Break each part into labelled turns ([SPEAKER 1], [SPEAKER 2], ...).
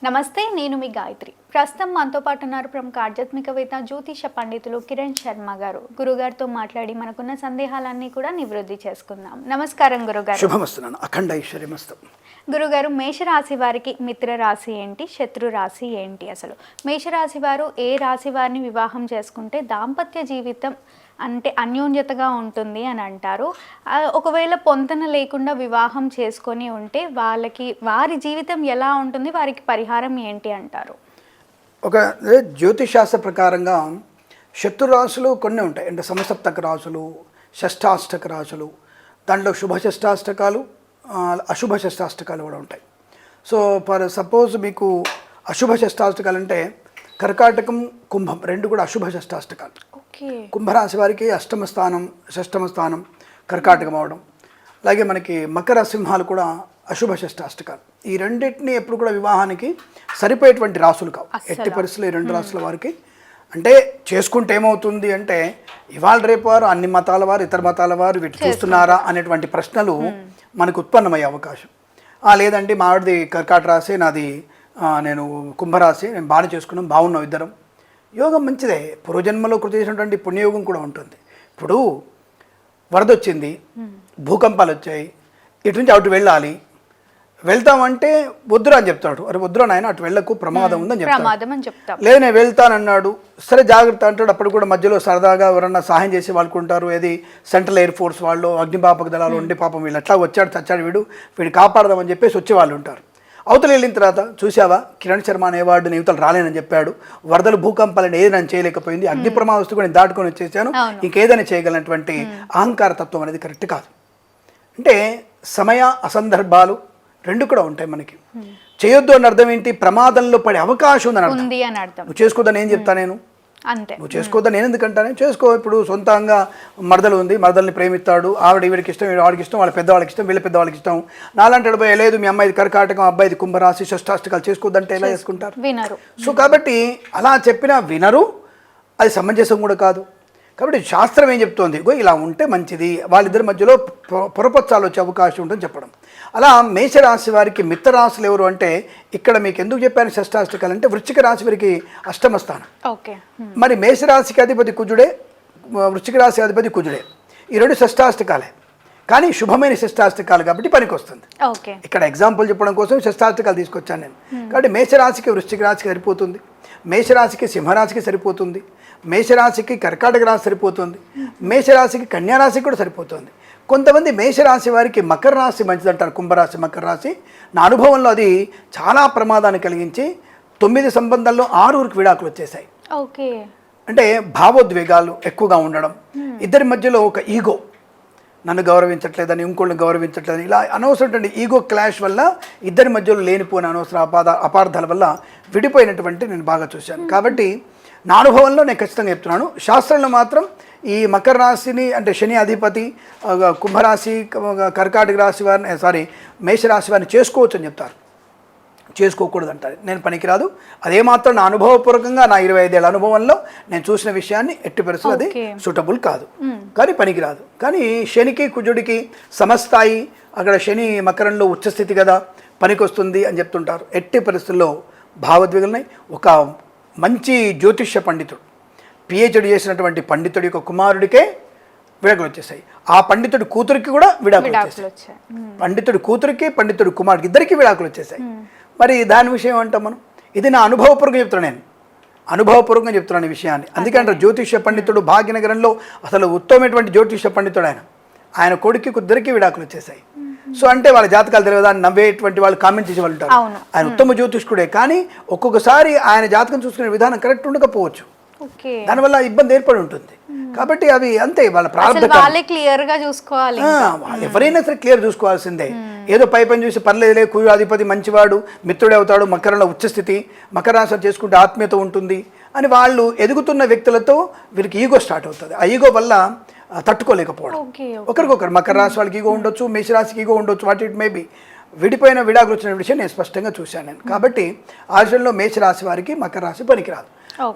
[SPEAKER 1] నమస్తే, నేను మీ గాయత్రి. ప్రస్తుతం మనతో పాటు ఉన్నారు ప్రముఖ ఆధ్యాత్మికవేత్త జ్యోతిష పండితులు కిరణ్ శర్మ గారు. గురుగారితో మాట్లాడి మనకున్న సందేహాలన్నీ కూడా నివృత్తి చేసుకుందాం. నమస్కారం గురుగారు.
[SPEAKER 2] శుభమస్తున్నాను. అఖండ ఐశ్వర్యమస్తు.
[SPEAKER 1] గురుగారు, మేషరాశి వారికి మిత్ర రాశి ఏంటి, శత్రు రాశి ఏంటి? అసలు మేషరాశి వారు ఏ రాశి వారిని వివాహం చేసుకుంటే దాంపత్య జీవితం అంటే అన్యోన్యతగా ఉంటుంది అని అంటారు. ఒకవేళ పొంతన లేకుండా వివాహం చేసుకొని ఉంటే వారి జీవితం ఎలా ఉంటుంది, వారికి పరిహారం ఏంటి అంటారు?
[SPEAKER 2] ఒక జ్యోతిశాస్త్ర ప్రకారంగా శత్రురాశులు కొన్ని ఉంటాయి. అంటే సమసప్తక రాశులు, షష్టాష్టక రాశులు, దాంట్లో శుభ షష్టాష్టకాలు, అశుభ షష్టాష్టకాలు కూడా ఉంటాయి. సో ఫర్ సపోజ్ మీకు అశుభ షష్టాష్టకాలు అంటే కర్కాటకం, కుంభం రెండు కూడా అశుభ షష్టాష్టకాలు. కుంభరాశి వారికి అష్టమ స్థానం, షష్టమ స్థానం కర్కాటకం అవడం. అలాగే మనకి మకర సింహాలు కూడా అశుభ షష్టాష్టకాలు. ఈ రెండింటిని ఎప్పుడు కూడా వివాహానికి సరిపోయేటువంటి రాసులు కావు. ఎట్టి పరిస్థితులు ఈ రెండు రాసుల వారికి అంటే చేసుకుంటే ఏమవుతుంది అంటే ఇవాళ రేపు వారు అన్ని మతాల వారు, ఇతర మతాల వారు వీటి చూస్తున్నారా అనేటువంటి ప్రశ్నలు మనకు ఉత్పన్నమయ్యే అవకాశం. లేదండి మావిడిది కర్కాటక రాశి, నాది నేను కుంభరాశి, నేను బాగా చేసుకున్నాం, బాగున్నాం ఇద్దరం. యోగం మంచిదే, పూర్వజన్మలో కృతి చేసినటువంటి పుణ్యయోగం కూడా ఉంటుంది. ఇప్పుడు వరద వచ్చింది, భూకంపాలు వచ్చాయి, ఇటు నుంచి అటు వెళ్ళాలి, వెళ్తామంటే వద్దురా అని చెప్తాడు. అరే వద్దురా నాయన, అటు వెళ్ళకు, ప్రమాదం ఉందని చెప్తాడు. లేదు నేను వెళ్తానన్నాడు, సరే జాగ్రత్త అంటాడు. అప్పుడు కూడా మధ్యలో సరదాగా ఎవరన్నా సహాయం చేసి వాళ్ళకుంటారు. ఏది సెంట్రల్ ఎయిర్ ఫోర్స్ వాళ్ళు, అగ్నిపాపక దళాలు ఉండి పాపం వీళ్ళు ఎట్లా వచ్చాడు చచ్చాడు వీడిని కాపాడదామని చెప్పేసి వచ్చే వాళ్ళు ఉంటారు. అవతల వెళ్ళిన తర్వాత చూసావా కిరణ్ శర్మ అనేవాడు యువతలు రాలేనని చెప్పాడు, వరదలు భూకంపాలని ఏది నన్ను చేయలేకపోయింది, అగ్ని ప్రమాదస్తు కూడా నేను దాటుకొని వచ్చేసాను, ఇంకేదైనా చేయగలనటువంటి అహంకార తత్వం అనేది కరెక్ట్ కాదు. అంటే సమయ అసందర్భాలు రెండు కూడా ఉంటాయి. మనకి చేయొద్దు అని అర్థం ఏంటి, ప్రమాదంలో పడే అవకాశం ఉందని అర్థం. నువ్వు చేసుకోవద్దని ఏం చెప్తా నేను, నువ్వు చేసుకోవద్దని నేను ఎందుకంటానే, చేసుకో. ఇప్పుడు సొంతంగా మరదలు ఉంది, మరదల్ని ప్రేమిస్తాడు, ఆవిడ వీడికి ఇష్టం, వాడికి ఇష్టం, వాళ్ళ పెద్దవాళ్ళకి ఇష్టం, వీళ్ళ పెద్దవాళ్ళకి ఇష్టం. నాలంటాడు పోయి లేదు మీ అమ్మాయిది కర్కాటకం, అబ్బాయిది కుంభరాశి, షష్టాష్టకాలు చేసుకోవద్దంటే ఎలా చేసుకుంటారు? సో కాబట్టి అలా చెప్పినా వినరు, అది సమంజసం కూడా కాదు. కాబట్టి శాస్త్రం ఏం చెప్తోంది, ఇలా ఉంటే మంచిది, వాళ్ళిద్దరి మధ్యలో పొరపచ్చాలు వచ్చే అవకాశం ఉంటుందని చెప్పడం. అలా మేషరాశి వారికి మిత్రరాశులు ఎవరు అంటే ఇక్కడ మీకు ఎందుకు చెప్పాను షష్టాష్టకాలు అంటే వృశ్చిక రాశి వారికి అష్టమ స్థానం. మరి మేషరాశికి అధిపతి కుజుడే, వృశ్చిక రాశి అధిపతి కుజుడే, ఈ రెండు షష్టాష్టకాలే, కానీ శుభమైన షష్టాష్టకాలు కాబట్టి పనికి వస్తుంది. ఇక్కడ ఎగ్జాంపుల్ చెప్పడం కోసం షష్టాష్టకాలు తీసుకొచ్చాను నేను. కాబట్టి మేషరాశికి వృశ్చిక రాశికి సరిపోతుంది, మేషరాశికి సింహరాశికి సరిపోతుంది, మేషరాశికి కర్కాటక రాశి సరిపోతుంది, మేషరాశికి కన్యారాశికి కూడా సరిపోతుంది. కొంతమంది మేషరాశి వారికి మకర రాశి మంచిదంటారు, కుంభరాశి మకర రాశి. నా అనుభవంలో అది చాలా ప్రమాదాన్ని కలిగించి 9 సంబంధాల్లో 6 విడాకులు వచ్చేసాయి. అంటే భావోద్వేగాలు ఎక్కువగా ఉండడం, ఇద్దరి మధ్యలో ఒక ఈగో, నన్ను గౌరవించట్లేదని, ఇంకోళ్ళని గౌరవించట్లేదని, ఇలా అనవసరమైన ఈగో క్లాష్ వల్ల ఇద్దరి మధ్యలో లేనిపోయిన అనవసర అపార్థాల వల్ల విడిపోయినటువంటి నేను బాగా చూశాను. కాబట్టి నా అనుభవంలో నేను ఖచ్చితంగా చెప్తున్నాను. శాస్త్రంలో మాత్రం ఈ మకర రాశిని అంటే శని అధిపతి, కుంభరాశి, కర్కాటక రాశి వారిని మేషరాశి వారిని చేసుకోవచ్చు అని చెప్తారు, చేసుకోకూడదు అంటారు. నేను పనికిరాదు, అదేమాత్రం నా అనుభవపూర్వకంగా నా 25 ఏళ్ళ అనుభవంలో నేను చూసిన విషయాన్ని ఎట్టి పరిస్థితులు అది సూటబుల్ కాదు, కానీ పనికిరాదు. కానీ శనికి కుజుడికి సమస్థాయి, అక్కడ శని మకరంలో ఉచ్చస్థితి కదా, పనికొస్తుంది అని చెప్తుంటారు. ఎట్టి పరిస్థితుల్లో భావోద్వేగాలున్నాయి. ఒక మంచి జ్యోతిష్య పండితుడు, పిహెచ్డి చేసినటువంటి పండితుడి యొక్క కుమారుడికే విడాకులు వచ్చేసాయి, ఆ పండితుడి కూతురికి కూడా విడాకులు వచ్చేసాయి, పండితుడి కూతురికి పండితుడి కుమారుడికి ఇద్దరికి విడాకులు వచ్చేసాయి. మరి దాని విషయం అంటాం మనం, ఇది నా అనుభవపూర్వకంగా చెప్తున్నాను, నేను అనుభవపూర్వకంగా చెప్తున్నాను ఈ విషయాన్ని. అందుకంటే జ్యోతిష్య పండితుడు భాగ్యనగరంలో అసలు ఉత్తమమైనటువంటి జ్యోతిష్య పండితుడు ఆయన కొడుకు ఇద్దరికి విడాకులు వచ్చేసాయి. సో అంటే వాళ్ళ జాతకాలు తెలియదా అని నవ్వేటువంటి వాళ్ళు కామెంట్ చేసే వాళ్ళు ఉంటారు. ఆయన ఉత్తమ జ్యోతిష్కుడే, కానీ ఒక్కొక్కసారి ఆయన జాతకం చూసుకునే విధానం కరెక్ట్ ఉండకపోవచ్చు, దానివల్ల ఇబ్బంది ఏర్పడి ఉంటుంది. కాబట్టి అవి అంతే, వాళ్ళ ప్రారంభ ఎవరైనా సరే క్లియర్ చూసుకోవాల్సిందే. ఏదో పై పని చూసి పర్లేదులే, కుజు అధిపతి మంచివాడు, మిత్రుడే అవుతాడు, మకరంలో ఉచ్చస్థితి, మకర రాశి చేసుకుంటే ఆత్మీయత ఉంటుంది అని వాళ్ళు ఎదుగుతున్న వ్యక్తులతో వీరికి ఈగో స్టార్ట్ అవుతుంది. ఆ ఈగో వల్ల తట్టుకోలేకపోవడం, ఒకరికొకరు మకర రాశి వాళ్ళకి ఈగో ఉండొచ్చు, మేషరాశికి ఈగో ఉండొచ్చు, వాట్ ఇట్ మే బి. విడిపోయిన విడాకులు వచ్చిన విషయం నేను స్పష్టంగా చూశాను నేను. కాబట్టి ఆ విషయంలో మేషరాశి వారికి మకర రాశి పనికిరాదు.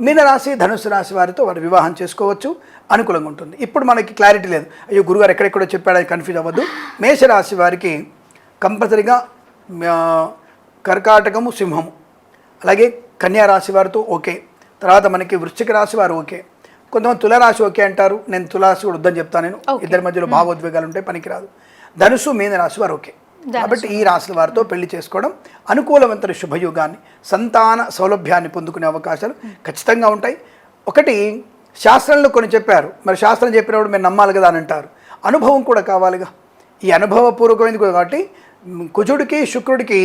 [SPEAKER 2] మీనరాశి, ధనుసు రాశి వారితో వారు వివాహం చేసుకోవచ్చు, అనుకూలంగా ఉంటుంది. ఇప్పుడు మనకి క్లారిటీ లేదు, అయ్యో గురుగారు ఎక్కడెక్కడో చెప్పాడని కన్ఫ్యూజ్ అవ్వద్దు. మేషరాశి వారికి కంపల్సరీగా కర్కాటకము, సింహము అలాగే కన్యా రాశి వారితో ఓకే. తర్వాత మనకి వృశ్చిక రాశి వారు ఓకే. కొంతమంది తులారాశి ఓకే అంటారు, నేను తులారాశి కూడా వద్దని చెప్తాను. నేను ఇద్దరి మధ్యలో భావోద్వేగాలు ఉంటాయి, పనికిరాదు. ధనుసు మీన రాశి వారు ఓకే. కాబట్టి ఈ రాశుల వారితో పెళ్లి చేసుకోవడం అనుకూలవంతమైన శుభయుగాన్ని, సంతాన సౌలభ్యాన్ని పొందుకునే అవకాశాలు ఖచ్చితంగా ఉంటాయి. ఒకటి శాస్త్రంలో కొన్ని చెప్పారు, మరి శాస్త్రం చెప్పినప్పుడు మీరు నమ్మాలి కదా అని అంటారు. అనుభవం కూడా కావాలిగా. ఈ అనుభవపూర్వకమైనది కాబట్టి కుజుడికి శుక్రుడికి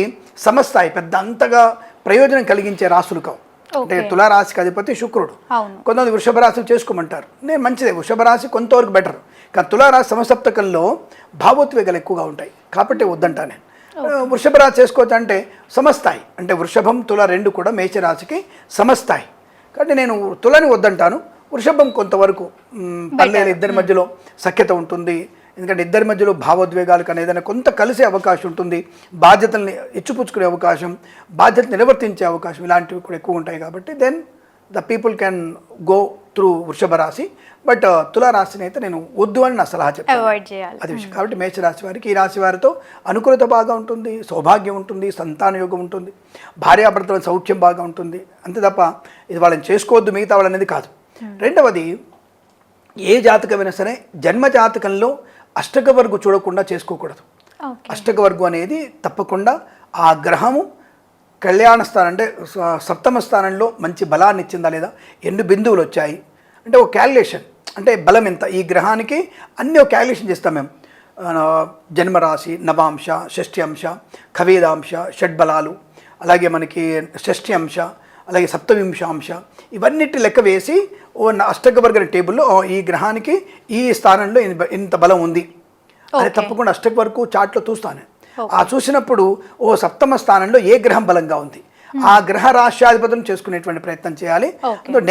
[SPEAKER 2] సమస్తాయి, పెద్ద అంతగా ప్రయోజనం కలిగించే రాశులు కావు. అంటే తులారాశికి అధిపతి శుక్రుడు. కొంతమంది వృషభ రాశులు చేసుకోమంటారు, నేను మంచిదే, వృషభ రాశి కొంతవరకు బెటర్. కానీ తులారాశి సమసప్తకంలో భావోద్వేగాలు ఎక్కువగా ఉంటాయి కాబట్టి వద్దంటా నేను. వృషభ రాశి చేసుకోవచ్చు అంటే సమస్తాయి, అంటే వృషభం తుల రెండు కూడా మేషరాశికి సమస్తాయి. కాబట్టి నేను తులని వద్దంటాను. వృషభం కొంతవరకు పల్లెలు ఇద్దరి మధ్యలో సఖ్యత ఉంటుంది, ఎందుకంటే ఇద్దరి మధ్యలో భావోద్వేగాలకు ఏదైనా కొంత కలిసే అవకాశం ఉంటుంది, బాధ్యతల్ని ఇచ్చిపుచ్చుకునే అవకాశం, బాధ్యతలు నిర్వర్తించే అవకాశం ఇలాంటివి కూడా ఎక్కువ ఉంటాయి. కాబట్టి then the people can go through వృషభ రాశి. బట్ తులారాశిని అయితే నేను వద్దు అని నా సలహా చెప్తాను, అది విషయం. కాబట్టి మేషరాశి వారికి, ఈ రాశి వారితో అనుకూలత బాగా ఉంటుంది, సౌభాగ్యం ఉంటుంది, సంతాన యోగం ఉంటుంది, భార్యాభర్తల సౌఖ్యం బాగా ఉంటుంది. అంతే తప్ప ఇది వాళ్ళని చేసుకోవద్దు మిగతా వాళ్ళు అనేది కాదు. రెండవది, ఏ జాతకమైనా సరే జన్మ జాతకంలో అష్టక వర్గు చూడకుండా చేసుకోకూడదు. అష్టక వర్గు అనేది తప్పకుండా ఆ గ్రహము కళ్యాణ స్థానం అంటే సప్తమ స్థానంలో మంచి బలాన్ని ఇచ్చిందా లేదా, ఎన్ని బిందువులు వచ్చాయి అంటే ఒక క్యాలిక్యులేషన్, అంటే బలం ఎంత ఈ గ్రహానికి అన్నీ ఒక క్యాలిక్యులేషన్ చేస్తాం మేము. జన్మరాశి, నవాంశ, షష్ఠి అంశ, ఖవేదాంశ, షడ్బలాలు, అలాగే మనకి షష్ఠి అంశ, అలాగే సప్తవింశాంశ, ఇవన్నిటి లెక్క వేసి ఓ అష్టక వర్గ టేబుల్లో ఈ గ్రహానికి ఈ స్థానంలో ఇంత బలం ఉంది అది తప్పకుండా అష్టక వరకు చాట్లో చూస్తాను. ఆ చూసినప్పుడు ఓ సప్తమ స్థానంలో ఏ గ్రహం బలంగా ఉంది, ఆ గ్రహ రాశ్యాధిపతులను చేసుకునేటువంటి ప్రయత్నం చేయాలి.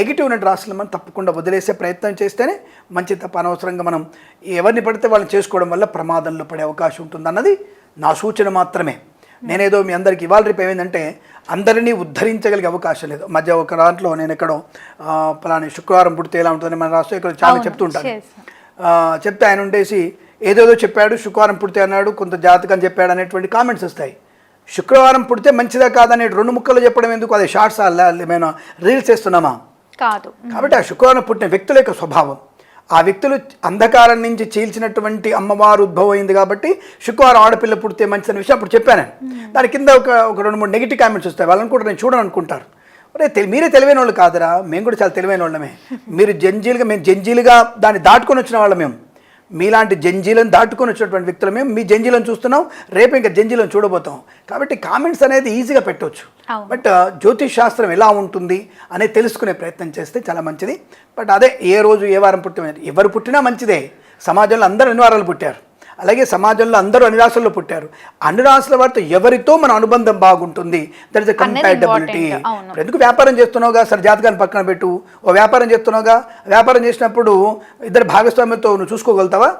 [SPEAKER 2] నెగిటివ్ ఉన్న రాశులు మనం తప్పకుండా వదిలేసే ప్రయత్నం చేస్తేనే మంచి. తప్ప అనవసరంగా మనం ఎవరిని పడితే వాళ్ళని చేసుకోవడం వల్ల ప్రమాదంలో పడే అవకాశం ఉంటుంది అన్నది నా సూచన మాత్రమే. నేనేదో మీ అందరికి ఇవాళ రేపు ఏమైందంటే అందరినీ ఉద్ధరించగలిగే అవకాశం లేదు. మధ్య ఒక దాంట్లో నేను ఎక్కడో పలాని శుక్రవారం పుడితే ఎలా ఉంటుందని మన రాష్ట్రం ఇక్కడ చాలా చెప్తుంటాను. చెప్తే ఆయన ఉండేసి ఏదేదో చెప్పాడు, శుక్రవారం పుడితే అన్నాడు, కొంత జాతకం చెప్పాడు అనేటువంటి కామెంట్స్ వస్తాయి. శుక్రవారం పుడితే మంచిదా కాదనే రెండు ముక్కలు చెప్పడం ఎందుకు? అదే షార్ట్స్ ఏమైనా రీల్స్ చేస్తున్నామా? కాదు. కాబట్టి ఆ శుక్రవారం పుట్టిన వ్యక్తుల యొక్క స్వభావం, ఆ వ్యక్తులు అంధకారం నుంచి చీల్చినటువంటి అమ్మవారు ఉద్భవం అయింది కాబట్టి శుక్రవారం ఆడపిల్ల పుడితే మంచిదనే విషయం అప్పుడు చెప్పాను. దాని కింద ఒక రెండు మూడు నెగిటివ్ కామెంట్స్ వస్తాయి. వాళ్ళని కూడా నేను చూడను అనుకుంటారు. మీరే తెలివైన వాళ్ళు కాదురా, మేము కూడా చాలా తెలివైన వాళ్ళమే. మీరు జంజీలుగా, మేము జంజీలుగా దాన్ని దాటుకొని వచ్చిన వాళ్ళం. మేము మీలాంటి జంజీలను దాటుకొని వచ్చినటువంటి వ్యక్తులు మేము మీ జంజీలను చూస్తున్నాం, రేపు ఇంకా జంజీలను చూడబోతాం. కాబట్టి కామెంట్స్ అనేది ఈజీగా పెట్టవచ్చు. బట్ జ్యోతిష్ శాస్త్రం ఎలా ఉంటుంది అనేది తెలుసుకునే ప్రయత్నం చేస్తే చాలా మంచిది. బట్ అదే ఏ రోజు ఏ వారం పుట్టిన ఎవరు పుట్టినా మంచిదే. సమాజంలో అందరూ అన్ని వారాలు పుట్టారు, అలాగే సమాజంలో అందరూ అన్ని రాశుల్లో పుట్టారు. అన్ని రాశుల వారితో ఎవరితో మన అనుబంధం బాగుంటుంది, దట్ ఇస్ ఎ కంపాటబిలిటీ. ఎందుకు వ్యాపారం చేస్తున్నావుగా, సరే జాతకాన్ని పక్కన పెట్టు. ఓ వ్యాపారం చేస్తున్నావుగా, వ్యాపారం చేసినప్పుడు ఇద్దరు భాగస్వామ్యంతో నువ్వు చూసుకోగలుగుతావా?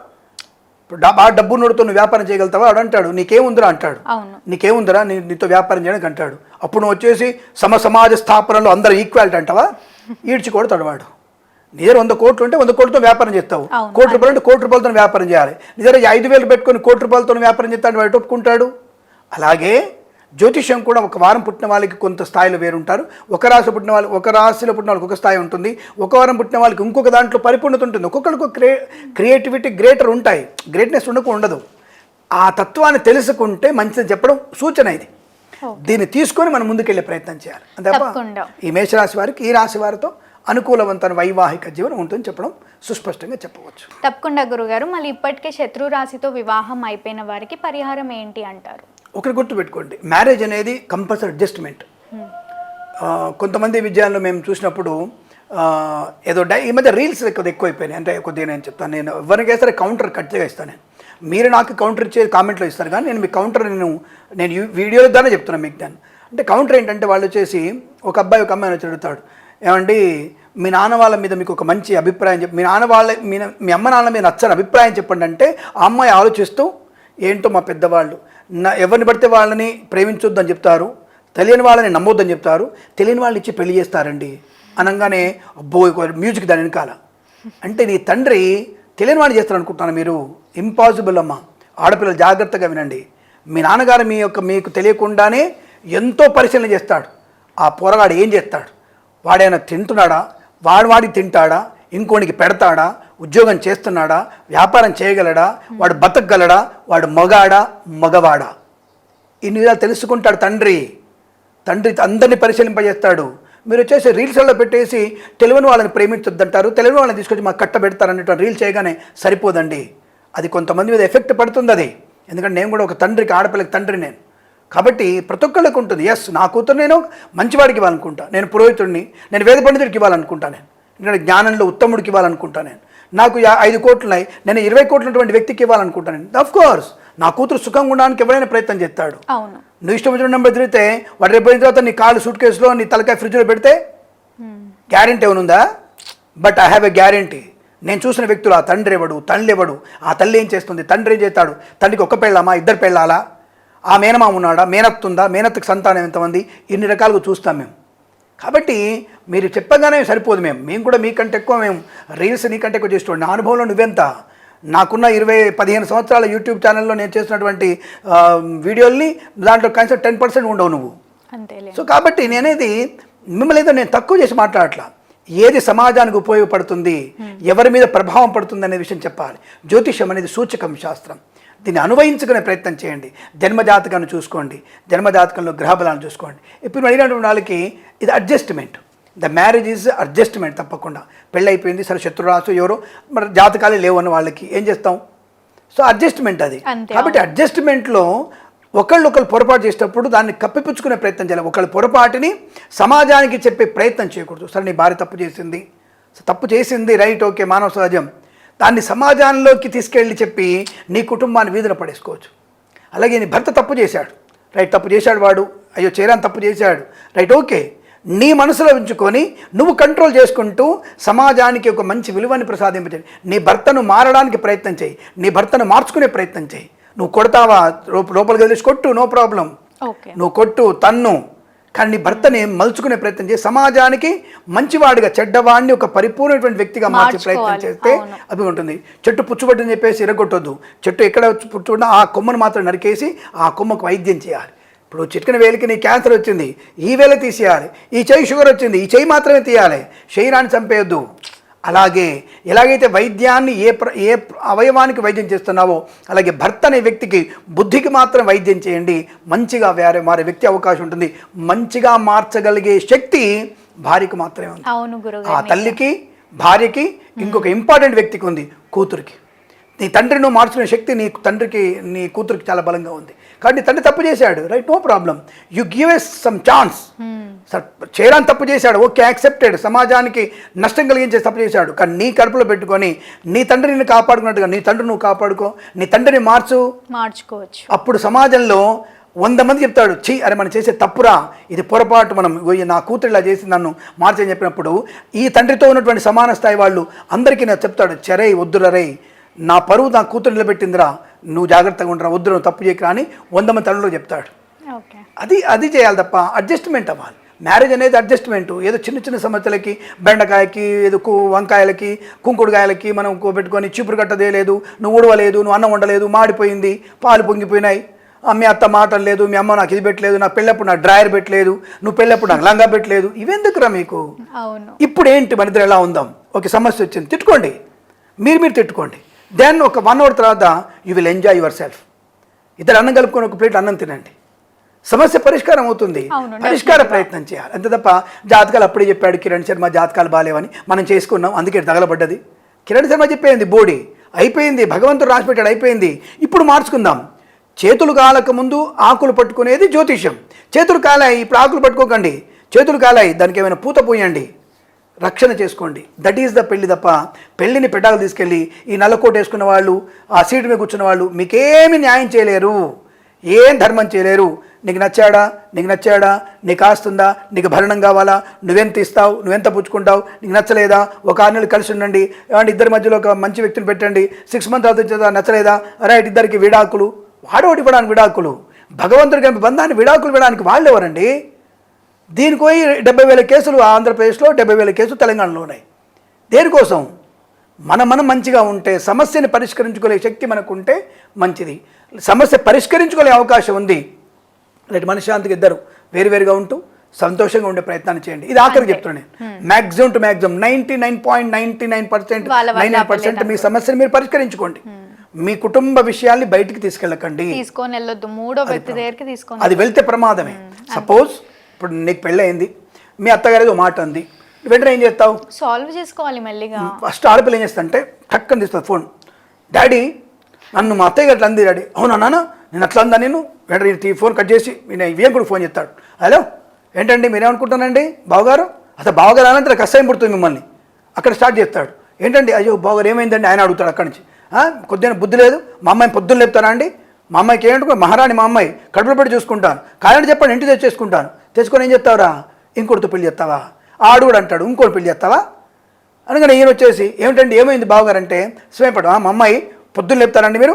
[SPEAKER 2] బాగా డబ్బు నోడుతో నువ్వు వ్యాపారం చేయగలుగుతావా? వాడు అంటాడు నీకేముందిరా అంటాడు, నీకేముందిరా నీతో వ్యాపారం చేయడానికి అంటాడు. అప్పుడు నువ్వు వచ్చేసి సమాజ స్థాపనలో అందరూ ఈక్వాలిటీ అంటావా? ఈడ్చికొడతాడు వాడు. నీ దగ్గర 100 కోట్లు ఉంటే 100 కోట్లతో వ్యాపారం చేస్తావు, కోటి రూపాయలు అంటే కోటి రూపాయలతో వ్యాపారం చేయాలి. నీ దగ్గర 5,000 పెట్టుకొని కోటి రూపాయలతో వ్యాపారం చేస్తాడు, వాడు ఒప్పుకుంటాడు. అలాగే జ్యోతిష్యం కూడా ఒక వారం పుట్టిన వాళ్ళకి కొంత స్థాయిలో వేరుంటారు, ఒక రాశిలో పుట్టిన వాళ్ళకి ఒక స్థాయి ఉంటుంది, ఒక వారం పుట్టిన వాళ్ళకి ఇంకొక దాంట్లో పరిపూర్ణత ఉంటుంది. ఒక్కొక్కరికి క్రియేటివిటీ గ్రేటర్ ఉంటాయి, గ్రేట్నెస్ ఉండదు. ఆ తత్వాన్ని తెలుసుకుంటే మంచిదని చెప్పడం సూచన ఇది. దీన్ని తీసుకొని మనం ముందుకెళ్ళే ప్రయత్నం చేయాలి. అంతే ఈ మేషరాశి వారికి ఈ రాశి వారితో అనుకూలవంతమైన వైవాహిక జీవనం ఉంటుందని చెప్పడం సుస్పష్టంగా చెప్పవచ్చు.
[SPEAKER 1] తప్పకుండా గురుగారు. మళ్ళీ ఇప్పటికే శత్రు రాశితో వివాహం అయిపోయిన వారికి పరిహారం ఏంటి అంటారు?
[SPEAKER 2] ఒకటి గుర్తుపెట్టుకోండి, మ్యారేజ్ అనేది కంపల్సరీ అడ్జస్ట్మెంట్. కొంతమంది విజయాల్లో మేము చూసినప్పుడు ఏదో ఈ మధ్య రీల్స్ ఎక్కువైపోయినాయి. అంటే కొద్దిగా నేను చెప్తాను, నేను ఎవరికైనా సరే కౌంటర్ కట్గా ఇస్తాను. మీరు నాకు కౌంటర్ ఇచ్చే కామెంట్లో ఇస్తారు, కానీ నేను మీ కౌంటర్ నేను వీడియో ద్వారా చెప్తున్నాను మీకు. దాన్ని అంటే కౌంటర్ ఏంటంటే వాళ్ళు వచ్చేసి ఒక అబ్బాయి ఒక అమ్మాయిని వచ్చి అడుగుతాడు, ఏమండి మీ నాన్న వాళ్ళ మీద మీకు ఒక మంచి అభిప్రాయం చెప్పి, మీ అమ్మ నాన్న మీద నచ్చని అభిప్రాయం చెప్పండి అంటే ఆ అమ్మాయి ఆలోచిస్తూ ఏంటో మా పెద్దవాళ్ళు ఎవరిని పడితే వాళ్ళని ప్రేమించొద్దని చెప్తారు, తెలియని వాళ్ళని నమ్మొద్దని చెప్తారు, తెలియని వాళ్ళని ఇచ్చి పెళ్లి చేస్తారండి అనగానే అబ్బో మ్యూజిక్ దాని వెనకాల. అంటే నీ తండ్రి తెలియని వాడిని చేస్తారు అనుకుంటున్నాను మీరు? ఇంపాసిబుల్ అమ్మా. ఆడపిల్లలు జాగ్రత్తగా వినండి. మీ నాన్నగారు మీకు తెలియకుండానే ఎంతో పరిశీలన చేస్తాడు. ఆ పోరగాడు ఏం చేస్తాడు, వాడైనా తింటున్నాడా, వాడికి తింటాడా, ఇంకోనికి పెడతాడా, ఉద్యోగం చేస్తున్నాడా, వ్యాపారం చేయగలడా, వాడు బతకగలడా, వాడు మగవాడా, ఇన్ని విధాలు తెలుసుకుంటాడు తండ్రి అందరినీ పరిశీలింపజేస్తాడు. మీరు వచ్చేసి రీల్స్లో పెట్టేసి తెలియని వాళ్ళని ప్రేమించొద్దంటారు, తెలియని వాళ్ళని తీసుకొచ్చి మాకు కట్టబెడతారు అనేటువంటి రీల్ చేయగానే సరిపోదండి. అది కొంతమంది మీద ఎఫెక్ట్ పడుతుంది అది. ఎందుకంటే నేను కూడా ఒక తండ్రికి, ఆడపిల్లకి తండ్రి నేను. కాబట్టి ప్రతి ఒక్కళ్ళకి ఉంటుంది. ఎస్, నా కూతురు నేను మంచివాడికి ఇవ్వాలనుకుంటా, నేను పురోహితుడిని, నేను వేద పండితుడికి ఇవ్వాలనుకుంటా, నేను ఎందుకంటే జ్ఞానంలో ఉత్తముడికి ఇవ్వాలనుకుంటా, నాకు 5 కోట్లు ఉన్నాయి, నేను 20 కోట్ల ఉన్నటువంటి వ్యక్తికి ఇవ్వాలనుకుంటాను. ఆఫ్ కోర్స్ నా కూతురు సుఖంగా ఉండడానికి ఎవరైనా ప్రయత్నం చేస్తాడు.
[SPEAKER 1] అవును,
[SPEAKER 2] నువ్వు ఇష్టం వచ్చిన నెంబర్ తిరిగితే వాడు రేపు పోయిన తర్వాత నీ కాళ్ళు సూట్ కేసులో, నీ తలకాయ ఫ్రిడ్జ్లో పెడితే గ్యారెంటీ ఏమనుందా? But I have a guarantee. నేను చూసిన వ్యక్తులు, ఆ తండ్రి ఎవడు, తల్లి ఎవడు, ఆ తల్లి ఏం చేస్తుంది, తండ్రి ఏం చేస్తాడు, తండ్రికి ఒక పెళ్ళామా, 2 పెళ్ళాలా, ఆ మేనమామ ఉన్నాడా, మేనత్తుందా, మేనత్తుకు సంతానం ఎంతమంది, ఇన్ని రకాలుగా చూస్తాం మేము. కాబట్టి మీరు చెప్పగానే సరిపోదు. మేము కూడా మీకంటే ఎక్కువ, మేము రీల్స్ నీకంటే ఎక్కువ చేస్తున్నాం. నా అనుభవంలో నువ్వెంత? నాకున్న 15 సంవత్సరాల యూట్యూబ్ ఛానల్లో నేను చేసినటువంటి వీడియోల్ని దాంట్లో కనీసం 10% ఉండవు నువ్వు. సో కాబట్టి నేనేది మిమ్మల్ని ఏదో నేను తక్కువ చేసి మాట్లాడట్లా. ఏది సమాజానికి ఉపయోగపడుతుంది, ఎవరి మీద ప్రభావం పడుతుంది అనే విషయం చెప్పాలి. జ్యోతిషం అనేది సూచకం శాస్త్రం. దీన్ని అనువయించుకునే ప్రయత్నం చేయండి. జన్మజాతకాన్ని చూసుకోండి, జన్మజాతకంలో గ్రహబలాన్ని చూసుకోండి. ఇప్పుడు అడిగినటువంటి వాళ్ళకి ఇది adjustment. The marriage is adjustment. తప్పకుండా పెళ్ళి అయిపోయింది, సరే శత్రురాసు ఎవరో మరి జాతకాలే లేవు అన్న వాళ్ళకి ఏం చేస్తాం? సో అడ్జస్ట్మెంట్ అది. కాబట్టి అడ్జస్ట్మెంట్లో ఒకళ్ళు పొరపాటు చేసేటప్పుడు దాన్ని కప్పిపుచ్చుకునే ప్రయత్నం చేయాలి. ఒకళ్ళ పొరపాటుని సమాజానికి చెప్పే ప్రయత్నం చేయకూడదు. సరే నీ భార్య తప్పు చేసింది రైట్, ఓకే, మానవ సహజం. దాన్ని సమాజంలోకి తీసుకెళ్ళి చెప్పి నీ కుటుంబాన్ని వీధిలో పడేసుకోవచ్చు. అలాగే నీ భర్త తప్పు చేశాడు, రైట్, తప్పు చేశాడు వాడు, అయ్యో చేరాని తప్పు చేశాడు, రైట్, ఓకే, నీ మనసులో ఉంచుకొని నువ్వు కంట్రోల్ చేసుకుంటూ సమాజానికి ఒక మంచి విలువని ప్రసాదింపచేయి. నీ భర్తను మారడానికి ప్రయత్నం చేయి, నీ భర్తను మార్చుకునే ప్రయత్నం చేయి. నువ్వు కొడతావా, లోపలికి వెళ్ళేసి కొట్టు, నో ప్రాబ్లం, నువ్వు కొట్టు, తన్ను, కానీ నీ భర్తని మలుచుకునే ప్రయత్నం చేసి సమాజానికి మంచివాడిగా, చెడ్డవాడిని ఒక పరిపూర్ణటువంటి వ్యక్తిగా మార్చే ప్రయత్నం చేస్తే అది ఉంటుంది. చెట్టు పుచ్చుబట్టని చెప్పేసి ఇరగొట్టొద్దు. చెట్టు ఎక్కడ పుచ్చుబడినా ఆ కొమ్మను మాత్రం నరికేసి ఆ కొమ్మకు వైద్యం చేయాలి. ఇప్పుడు చిటికిన వేలికి నీ క్యాన్సర్ వచ్చింది, ఈ వేళ తీసేయాలి. ఈ చెయ్యి షుగర్ వచ్చింది, ఈ చెయ్యి మాత్రమే తీయాలి, శరీరాన్ని చంపేయొద్దు. అలాగే ఎలాగైతే వైద్యాన్ని ఏ అవయవానికి వైద్యం చేస్తున్నావో అలాగే భర్త అనే వ్యక్తికి బుద్ధికి మాత్రం వైద్యం చేయండి. మంచిగా మారే వ్యక్తి అవకాశం ఉంటుంది. మంచిగా మార్చగలిగే శక్తి భార్యకు మాత్రమే ఉంది. ఆ తల్లికి, భార్యకి, ఇంకొక ఇంపార్టెంట్ వ్యక్తికి ఉంది, కూతురికి. నీ తండ్రిని నువ్వు మార్చుకునే శక్తి నీ కూతురికి చాలా బలంగా ఉంది. కాబట్టి తండ్రి తప్పు చేశాడు, right, no problem, you give us some chance. చేయడానికి తప్పు చేశాడు, ఓకే, యాక్సెప్టెడ్. సమాజానికి నష్టం కలిగించే తప్పు చేశాడు, కానీ నీ కడుపులో పెట్టుకొని నీ తండ్రిని కాపాడుకున్నట్టుగా నీ తండ్రి నువ్వు కాపాడుకో, నీ తండ్రిని మార్చుకోవచ్చు. అప్పుడు సమాజంలో 100 మంది చెప్తాడు, అరే మనం చేసే తప్పురా, ఇది పొరపాటు, మనం నా కూతురు ఇలా చేసి నన్ను మార్చని చెప్పినప్పుడు ఈ తండ్రితో ఉన్నటువంటి సమాన స్థాయి వాళ్ళు అందరికీ నేను చెప్తాడు, చరే వద్దురా రే, నా పరువు నా కూతురు నిలబెట్టిందిరా, నువ్వు జాగ్రత్తగా ఉండరా, వద్దు, నువ్వు తప్పు చేయకరా అని 100 మంది తల్లిలో చెప్తాడు. అది చేయాలి తప్ప అడ్జస్ట్మెంట్ అవ్వాలి. మ్యారేజ్ అనేది అడ్జస్ట్మెంట్. ఏదో చిన్న సమస్యలకి, బెండకాయకి, ఏదో వంకాయలకి, కుంకుడుకాయలకి మనం పెట్టుకొని చీపురు కట్టదేయలేదు, నువ్వు ఉడవలేదు, నువ్వు అన్నం వండలేదు, మాడిపోయింది, పాలు పొంగిపోయినాయి, మీ అత్త మాటలు లేదు, మీ అమ్మ నాకు ఇది పెట్టలేదు, నా పెళ్ళప్పుడు నాకు డ్రాయర్ పెట్టలేదు, నువ్వు పెళ్ళప్పుడు నాకు లంగా పెట్టలేదు, ఇవెందుకురా మీకు? ఇప్పుడు ఏంటి, మన ఇద్దరు ఎలా ఉందాం, ఒక సమస్య వచ్చింది, తిట్టుకోండి, మీరు తిట్టుకోండి. దెన్ ఒక 1 అవర్ తర్వాత you will enjoy your self. ఇద్దరు అన్నం కలుపుకొని ఒక ప్లేట్ అన్నం తినండి, సమస్య పరిష్కారం అవుతుంది. పరిష్కార ప్రయత్నం చేయాలి అంతే తప్ప జాతకాలు అప్పుడే చెప్పాడు కిరణ్ శర్మ జాతకాలు బాగాలేవని మనం చేసుకున్నాం, అందుకే తగలబడ్డది. కిరణ్ శర్మ చెప్పేది బోడీ అయిపోయింది, భగవంతుడు రాసిపెట్టాడు, అయిపోయింది, ఇప్పుడు మార్చుకుందాం. చేతులు కాలక ముందు ఆకులు పట్టుకునేది జ్యోతిష్యం. చేతులు కాలాయి, ఇప్పుడు ఆకులు పట్టుకోకండి, చేతులు కాలాయి, దానికి ఏమైనా పూత పోయండి, రక్షణ చేసుకోండి. దట్ ఈస్ ద పెళ్లి తప్ప పెళ్లిని పెటాలు తీసుకెళ్ళి ఈ నల్లకోట వేసుకున్న వాళ్ళు, ఆ సీటు మీద కూర్చున్న వాళ్ళు మీకేమి న్యాయం చేయలేరు, ఏం ధర్మం చేయలేరు. నీకు నచ్చాడా, నీకు ఆస్తుందా, నీకు భరణం కావాలా, నువ్వెంత ఇస్తావు, నువ్వెంత పుచ్చుకుంటావు, నీకు నచ్చలేదా, ఒక 6 నెలలు కలిసి ఉండండి, ఇద్దరి మధ్యలో ఒక మంచి వ్యక్తిని పెట్టండి, 6 మంత్స్ అవుతుందా, నచ్చలేదా, రైట్, ఇద్దరికి విడాకులు, వాడోటి ఇవ్వడానికి విడాకులు, భగవంతుడికి బంధాన్ని విడాకులు ఇవ్వడానికి వాళ్ళు ఎవరండి? దీనికి పోయి 70,000 కేసులు ఆంధ్రప్రదేశ్లో, 70,000 కేసులు తెలంగాణలో ఉన్నాయి. దేనికోసం? మనం మంచిగా ఉంటే, సమస్యని పరిష్కరించుకునే శక్తి మనకుంటే మంచిది. సమస్య పరిష్కరించుకునే అవకాశం ఉంది, రైట్, మనశ్శాంతికి ఇద్దరు వేరువేరుగా ఉంటూ సంతోషంగా ఉండే ప్రయత్నాన్ని చేయండి. ఇది ఆఖరికి చెప్తున్నాను నేను. మ్యాక్సిమం టు మ్యాక్సిమం 99.99% 99% మీ సమస్యను మీరు పరిష్కరించుకోండి. మీ కుటుంబ విషయాల్ని బయటికి తీసుకెళ్ళకండి,
[SPEAKER 1] తీసుకొని వెళ్ళొద్దు, మూడో వ్యక్తి దగ్గరికి తీసుకొని.
[SPEAKER 2] అది వెళ్తే ప్రమాదమే. సపోజ్ ఇప్పుడు నీకు పెళ్ళయింది, మీ అత్తగారు ఏదో మాట అంది, వెంటనే ఏం చేస్తావు?
[SPEAKER 1] సాల్వ్ చేసుకోవాలి మెల్లిగా.
[SPEAKER 2] ఫస్ట్ ఆడపిల్ల ఏం చేస్తా అంటే టక్కని తీస్తుంది ఫోన్, డాడీ నన్ను మా అత్తయ్య అట్లా అంది డాడీ. అవునా నాన్న నేను అట్లా అందా, నేను వెంటనే ఫోన్ కట్ చేసి నేను ఇవేం కూడా ఫోన్ చేస్తాడు, హలో ఏంటండి మీరేమనుకుంటానండి బావగారు, అసలు బావగారు అనంటే కష్టం పుడుతుంది మిమ్మల్ని, అక్కడ స్టార్ట్ చేస్తాడు. ఏంటండి అయ్యో బావగారు ఏమైందండి ఆయన అడుగుతాడు అక్కడి నుంచి. కొద్దిగా బుద్ధి లేదు, మా అమ్మాయిని పొద్దున్న లేపుతారా అండి, మా అమ్మాయికి ఏంటంటే మహారాణి మా అమ్మాయి కడుపులో పెట్టి చూసుకుంటాను, కాదండి చెప్పండి ఇంటికి తెచ్చేసుకుంటాను, తెచ్చుకొని ఏం చెప్తావురా ఇంకోటితో పెళ్లి చేస్తావా, ఆడు కూడా అంటాడు ఇంకోటి పెళ్లి చేస్తావా అనగానే ఈయన వచ్చేసి ఏమిటండి ఏమైంది బావగారు అంటే స్వయంపడు, మా అమ్మాయి పొద్దున్న లేపుతారండి మీరు,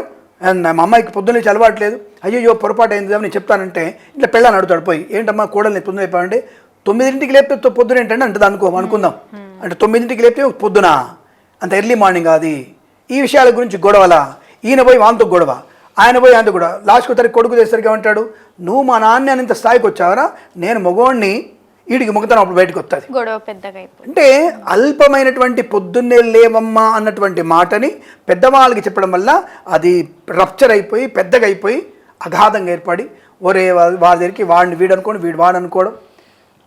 [SPEAKER 2] మా అమ్మాయికి పొద్దున్న లేచి అలవాట్లేదు, అయ్యో పొరపాటు అయింది నేను చెప్తానంటే ఇట్లా పెళ్ళని అడుగుతాడు పోయి, ఏంటమ్మా కోడల్ని పొద్దున లేపామంటే 9ంటికి లేపితే పొద్దున ఏంటంటే అంటే అనుకుందాం అంటే 9ంటికి లేపితే పొద్దున అంత ఎర్లీ మార్నింగ్ అది. ఈ విషయాల గురించి గొడవలా, ఈయన పోయి వాళ్ళతో గొడవ, ఆయన పోయి అంత గొడవ, లాస్ట్కు తనకి కొడుకు చేసరికి ఏమంటాడు, నువ్వు మా నాన్న అంత స్థాయికి వచ్చావరా, నేను మగవాడిని వీడికి మొగతనం అప్పుడు బయటకు వస్తుంది,
[SPEAKER 1] గొడవ పెద్దగా.
[SPEAKER 2] అంటే అల్పమైనటువంటి పొద్దున్నే లేవమ్మా అన్నటువంటి మాటని పెద్దవాళ్ళకి చెప్పడం వల్ల అది రప్చర్ అయిపోయి పెద్దగా అయిపోయి అగాధంగా ఏర్పడి ఒరే వాళ్ళ దగ్గరికి వాడిని వీడు అనుకోవడం వీడు వాడు అనుకోవడం,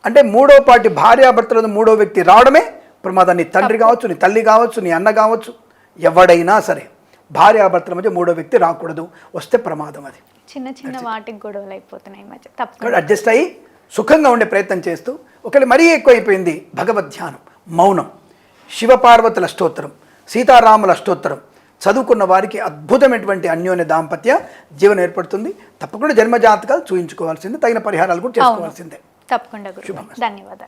[SPEAKER 2] అంటే మూడో పాటి భార్యాభర్తల మూడో వ్యక్తి రావడమే ప్రమాదం. నీ తండ్రి కావచ్చు, నీ తల్లి కావచ్చు, నీ అన్న కావచ్చు, ఎవడైనా సరే భార్యాభర్తల మధ్య మూడో వ్యక్తి రాకూడదు, వస్తే ప్రమాదం. అది
[SPEAKER 1] చిన్న చిన్న వాటికి గొడవలు అయిపోతున్నాయి మధ్య, తప్పకుండా
[SPEAKER 2] అడ్జస్ట్ అయ్యి సుఖంగా ఉండే ప్రయత్నం చేస్తూ, ఒకవేళ మరీ ఎక్కువైపోయింది భగవద్ ధ్యానం, మౌనం, శివపార్వతుల అష్టోత్తరం, సీతారాముల అష్టోత్తరం చదువుకున్న వారికి అద్భుతమైనటువంటి అన్యోన్య దాంపత్య జీవనం ఏర్పడుతుంది. తప్పకుండా జన్మజాతకాలు చూయించుకోవాల్సిందే, తగిన పరిహారాలు కూడా చేసుకోవాల్సిందే.
[SPEAKER 1] తప్పకుండా. ధన్యవాదాలు.